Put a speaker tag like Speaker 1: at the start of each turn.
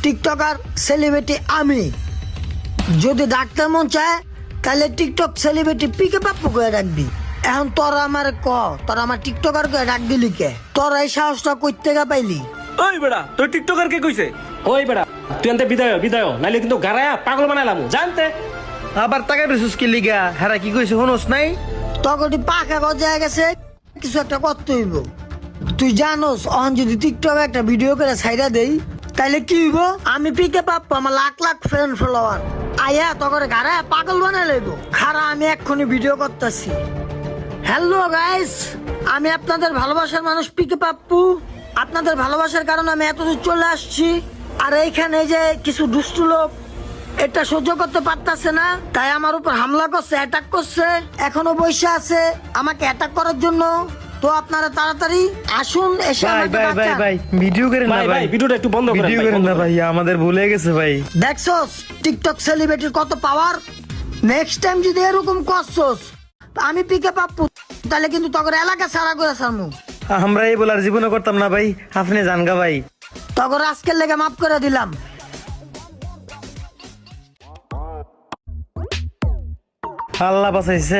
Speaker 1: TikToker celebrity আমি। যদি ডাকতে মন চায় তাহলে টিকটক সেলিব্রিটি পিকে পাপ্পু করে ডাকবি। এখন তোরা আমার তোরা আমার টিকটকার করে ডাক দিলি কে? তোরা এই সাহসটা কই থেকে পাইলি?
Speaker 2: ওই বেড়া তোর টিকটকার কে কইছে?
Speaker 3: ওই বেড়া তুই আনতে বিদায় বিদায় নাইলে কিন্তু গারায়া পাগল বানাইলাম জানতে।
Speaker 4: আবার টাকা রেসুস কি লিগা হারা কি কইছে শুনোস নাই?
Speaker 1: তখন পাখা গজায় গেছে, কিছু একটা করতে হইব। তুই জানোস অন যদি টিকটকে একটা ভিডিও করে ছাইরা দেই তাইলে কি হইব? আমি পিকে পাপ্পু, আমার লাখ লাখ ফ্রেন্ড ফলোয়ার আয়া তখন গাড়া পাগল বানাই লইব। খারা আমি এক্ষুনি ভিডিও করতেছি। হ্যালো গাইস, আমি আপনাদের ভালোবাসার মানুষ পিকে পাপ্পু। আপনাদের ভালোবাসার কারণে আমি এতদূর চলে আসছি। আর এইখানে যে কিছু দুষ্টু লোক এটা সহ্য করতে পারতাছে না, তাই আমার উপর হামলা করছে, অ্যাটাক করছে। এখনো বসে আছে আমাকে অ্যাটাক করার জন্য। তো আপনারা তাড়াতাড়ি আসুন, এসে
Speaker 4: ভাই
Speaker 1: আমাকে
Speaker 4: ভাই ভাই
Speaker 1: বাঁচান।
Speaker 4: ভাই ভিডিও করেন না
Speaker 3: ভাই
Speaker 4: ভাই,
Speaker 3: ভাই ভিডিওটা একটু বন্ধ করেন
Speaker 4: ভিডিও
Speaker 3: ভাই,
Speaker 4: করেন
Speaker 3: বন্ধ
Speaker 4: না
Speaker 3: করেন।
Speaker 4: ভাই, আমাদের ভুলে গেছে ভাই।
Speaker 1: দেখছস টিকটক সেলিব্রিটির কত পাওয়ার। নেক্সট টাইম যদি এরকম করছস আমি পিকে পাপ্পু, তাহলে কিন্তু তখন এলাকা সারা করে সারমু।
Speaker 4: আমরা এই বলার জীবনে করতাম না ভাই, আপনি জানগা ভাই।
Speaker 1: তখন আজকের লেগে মাফ করে দিলাম।
Speaker 4: আল্লাহ বাঁচাইছে।